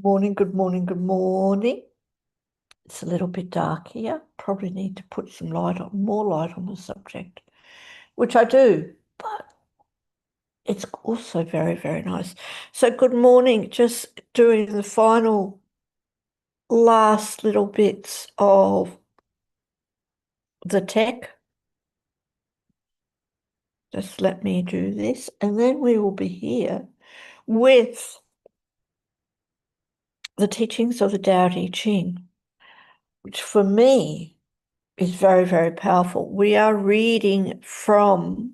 Morning, good morning, good morning. It's a little bit dark here. Probably need to put some light on, more light on the subject, which I do, but it's also very, very nice. So, good morning. Just doing the final last little bits of the tech. Just let me do this, and then we will be here with the teachings of the Tao Te Ching, which for me is very, very powerful. We are reading from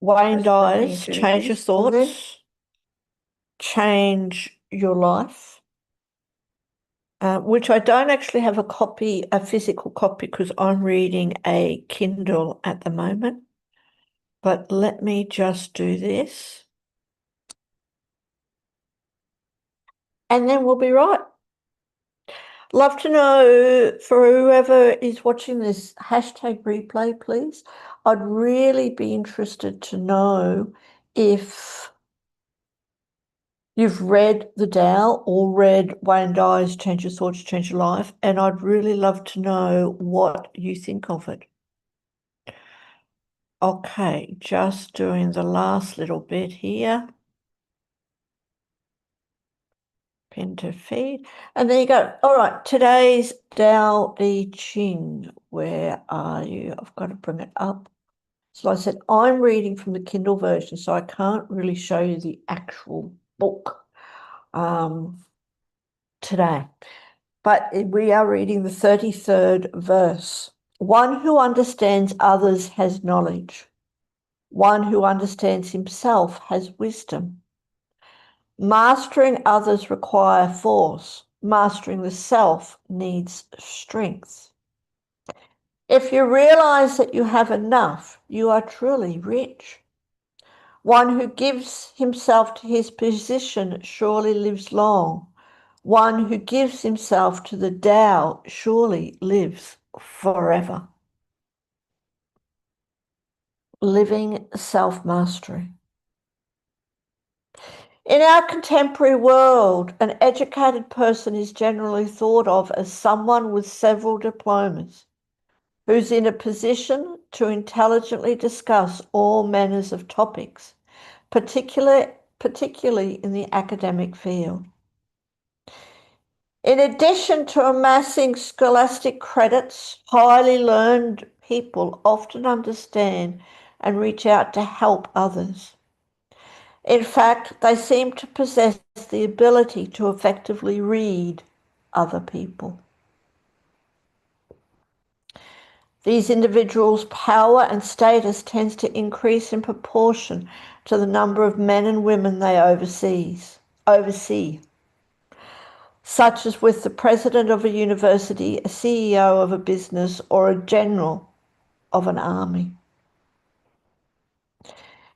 Wayne Dyer's Change Your Thoughts, Change Your Life, which I don't actually have a physical copy, because I'm reading a Kindle at the moment. But let me just do this, and then we'll be right. Love to know, for whoever is watching this, hashtag replay, please. I'd really be interested to know if you've read the Tao or read Wayne Dyer's Change Your Thoughts, Change Your Life, and I'd really love to know what you think of it. Okay, just doing the last little bit here. Pin to feed. And there you go. All right, today's Tao Te Ching. Where are you? I've got to bring it up. So I said, I'm reading from the Kindle version, so I can't really show you the actual book today. But we are reading the 33rd verse. One who understands others has knowledge. One who understands himself has wisdom. Mastering others requires force. Mastering the self needs strength. If you realize that you have enough, you are truly rich. One who gives himself to his position surely lives long. One who gives himself to the Tao surely lives forever. Living self-mastery. In our contemporary world, an educated person is generally thought of as someone with several diplomas, who's in a position to intelligently discuss all manners of topics, particularly in the academic field. In addition to amassing scholastic credits, highly learned people often understand and reach out to help others. In fact, they seem to possess the ability to effectively read other people. These individuals' power and status tends to increase in proportion to the number of men and women they oversee, such as with the president of a university, a CEO of a business, or a general of an army.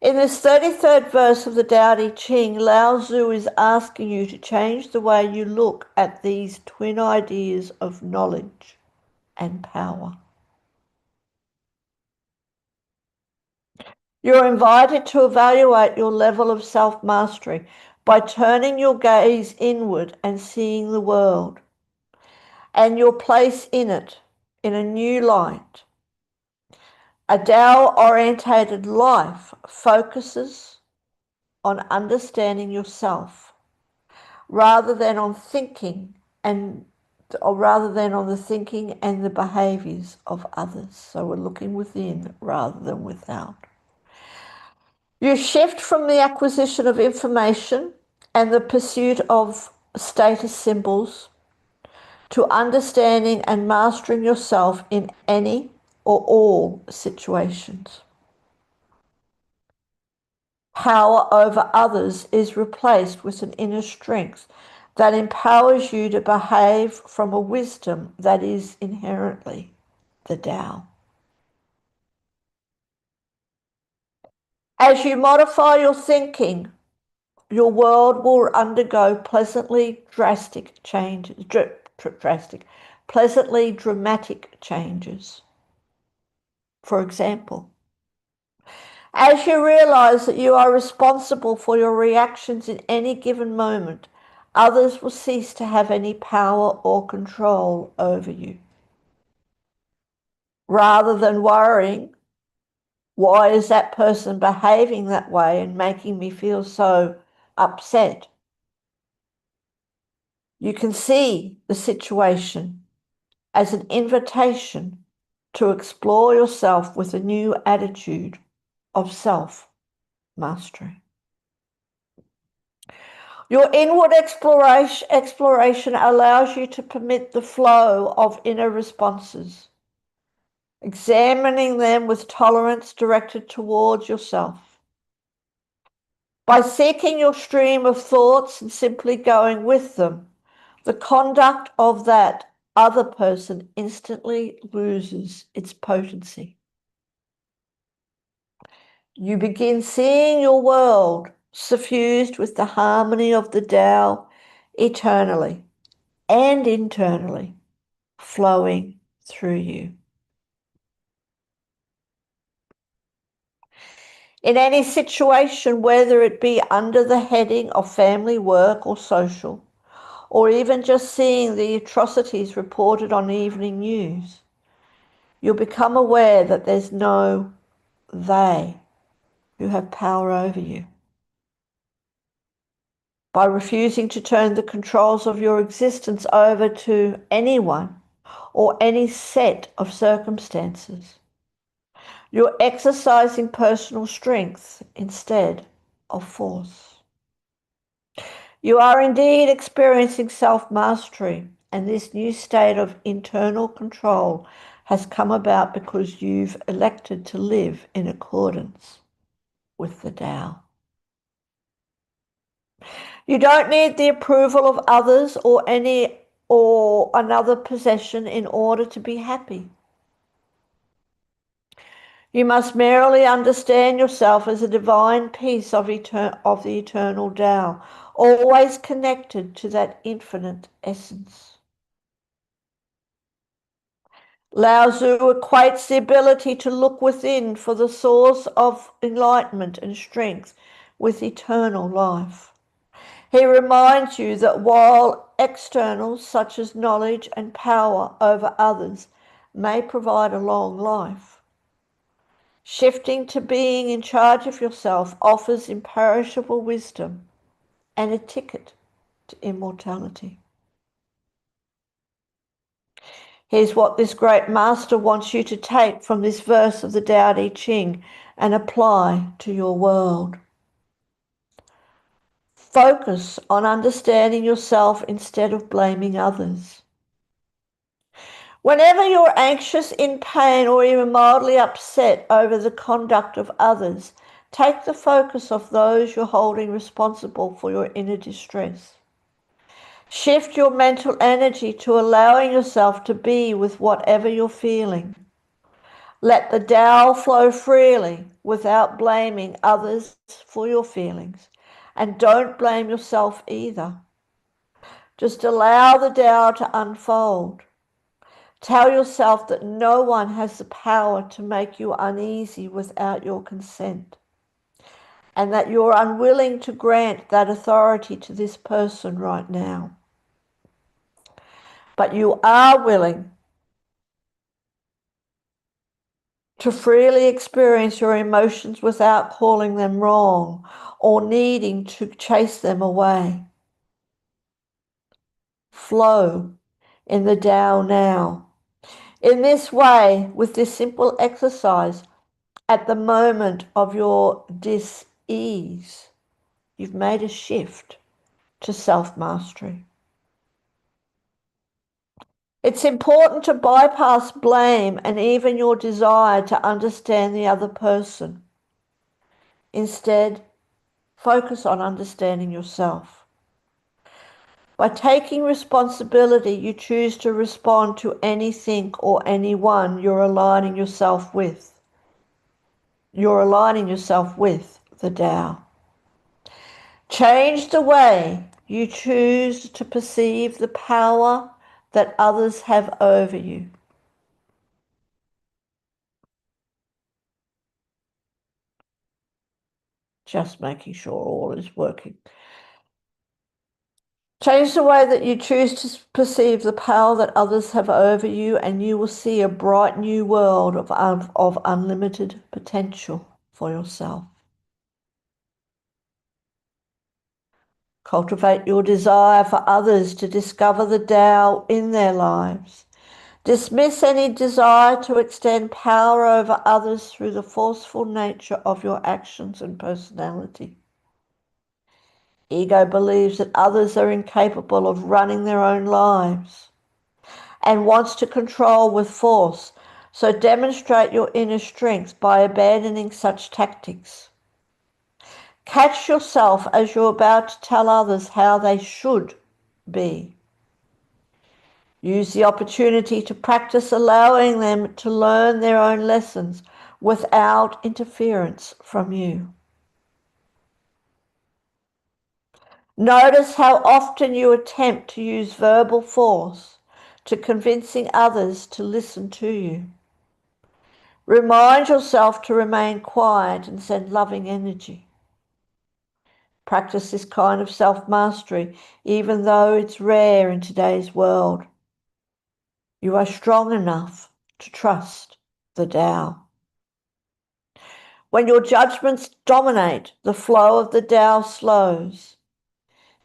In this 33rd verse of the Tao Te Ching, Lao Tzu is asking you to change the way you look at these twin ideas of knowledge and power. You're invited to evaluate your level of self-mastery by turning your gaze inward and seeing the world and your place in it in a new light. A Tao-orientated life focuses on understanding yourself rather than on the thinking and the behaviors of others. So we're looking within rather than without. You shift from the acquisition of information and the pursuit of status symbols to understanding and mastering yourself in any or all situations. Power over others is replaced with an inner strength that empowers you to behave from a wisdom that is inherently the Tao. As you modify your thinking, your world will undergo pleasantly dramatic changes. For example, As you realize that you are responsible for your reactions in any given moment, others will cease to have any power or control over you. Rather than worrying, why is that person behaving that way and making me feel so upset? You can see the situation as an invitation to explore yourself with a new attitude of self-mastery. Your inward exploration allows you to permit the flow of inner responses, examining them with tolerance directed towards yourself. By seeking your stream of thoughts and simply going with them, the conduct of that other person instantly loses its potency. You begin seeing your world suffused with the harmony of the Tao eternally and internally flowing through you. In any situation, whether it be under the heading of family, work, or social, or even just seeing the atrocities reported on evening news, you'll become aware that there's no they who have power over you. By refusing to turn the controls of your existence over to anyone or any set of circumstances, you're exercising personal strength instead of force. You are indeed experiencing self-mastery, and this new state of internal control has come about because you've elected to live in accordance with the Tao. You don't need the approval of others or another possession in order to be happy. You must merely understand yourself as a divine piece of the eternal Tao, always connected to that infinite essence. Lao Tzu equates the ability to look within for the source of enlightenment and strength with eternal life. He reminds you that while externals such as knowledge and power over others may provide a long life, shifting to being in charge of yourself offers imperishable wisdom and a ticket to immortality. Here's what this great master wants you to take from this verse of the Tao Te Ching and apply to your world. Focus on understanding yourself instead of blaming others. Whenever you're anxious, in pain, or even mildly upset over the conduct of others, take the focus of those you're holding responsible for your inner distress. Shift your mental energy to allowing yourself to be with whatever you're feeling. Let the Tao flow freely without blaming others for your feelings. And don't blame yourself either. Just allow the Tao to unfold. Tell yourself that no one has the power to make you uneasy without your consent, and that you're unwilling to grant that authority to this person right now. But you are willing to freely experience your emotions without calling them wrong or needing to chase them away. Flow in the Tao now. In this way, with this simple exercise, at the moment of your dis-ease, you've made a shift to self-mastery. It's important to bypass blame and even your desire to understand the other person. Instead, focus on understanding yourself. By taking responsibility, you choose to respond to anything or anyone you're aligning yourself with. You're aligning yourself with the Tao. Change the way you choose to perceive the power that others have over you. just making sure all is working. Change the way that you choose to perceive the power that others have over you, and you will see a bright new world of unlimited potential for yourself. Cultivate your desire for others to discover the Tao in their lives. Dismiss any desire to extend power over others through the forceful nature of your actions and personality. Ego believes that others are incapable of running their own lives and wants to control with force, so demonstrate your inner strength by abandoning such tactics. Catch yourself as you're about to tell others how they should be. Use the opportunity to practice allowing them to learn their own lessons without interference from you. Notice how often you attempt to use verbal force to convincing others to listen to you. Remind yourself to remain quiet and send loving energy. Practice this kind of self-mastery, even though it's rare in today's world. You are strong enough to trust the Tao. When your judgments dominate, the flow of the Tao slows.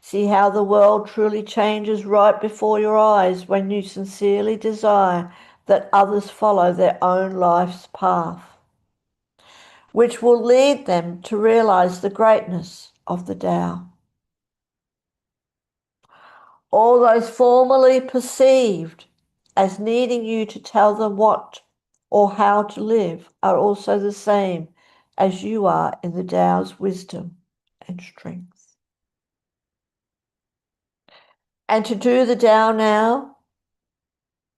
See how the world truly changes right before your eyes when you sincerely desire that others follow their own life's path, which will lead them to realize the greatness of the Tao. All those formerly perceived as needing you to tell them what or how to live are also the same as you are in the Tao's wisdom and strength. And to do the Tao now,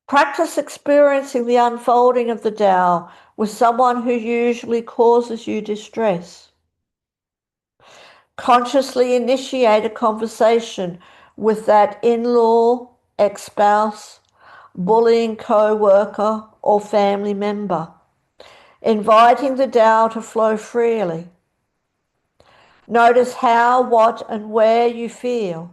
practice experiencing the unfolding of the Tao with someone who usually causes you distress. Consciously initiate a conversation with that in-law, ex-spouse, bullying co-worker or family member, inviting the Tao to flow freely. Notice how, what, and where you feel.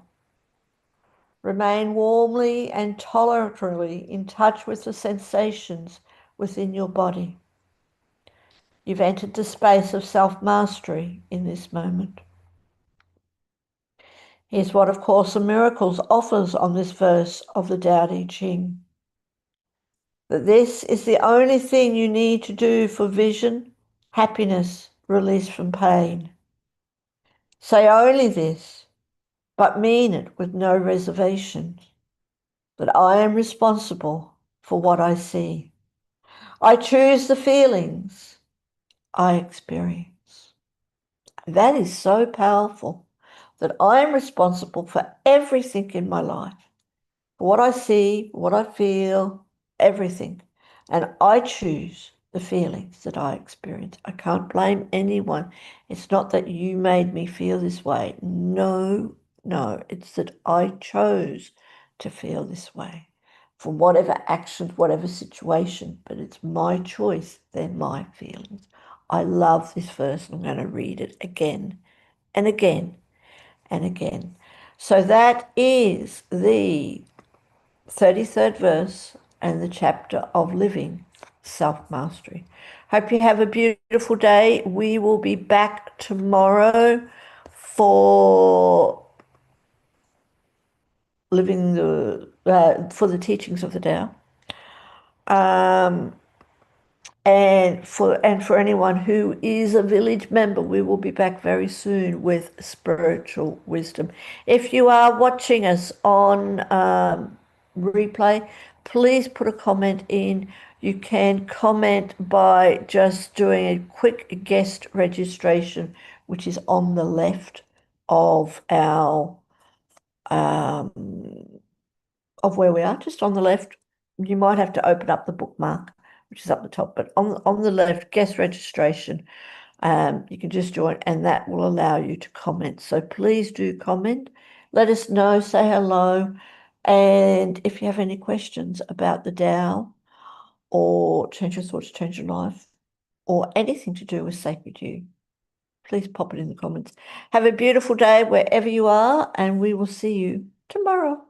Remain warmly and tolerantly in touch with the sensations within your body. You've entered the space of self-mastery in this moment. Here's what A Course in Miracles offers on this verse of the Tao Te Ching. That this is the only thing you need to do for vision, happiness, release from pain. Say only this, but mean it with no reservations. That I am responsible for what I see. I choose the feelings I experience. That is so powerful, that I am responsible for everything in my life, for what I see, what I feel, everything. And I choose the feelings that I experience. I can't blame anyone. It's not that you made me feel this way. No, it's that I chose to feel this way for whatever actions, whatever situation, but it's my choice. They're my feelings. I love this verse. I'm going to read it again and again and again. So that is the 33rd verse and the chapter of living self-mastery. Hope you have a beautiful day. We will be back tomorrow for living for the teachings of the Tao. And for anyone who is a village member, we will be back very soon with spiritual wisdom. If you are watching us on replay, please put a comment in. You can comment by just doing a quick guest registration, which is on the left of our of where we are, just on the left. You might have to open up the bookmark, which is up the top, but on the left, guest registration, you can just join and that will allow you to comment. So please do comment, let us know, say hello. And if you have any questions about the Tao or change your thoughts, change your life, or anything to do with Sacred You, please pop it in the comments. Have a beautiful day wherever you are, and we will see you tomorrow.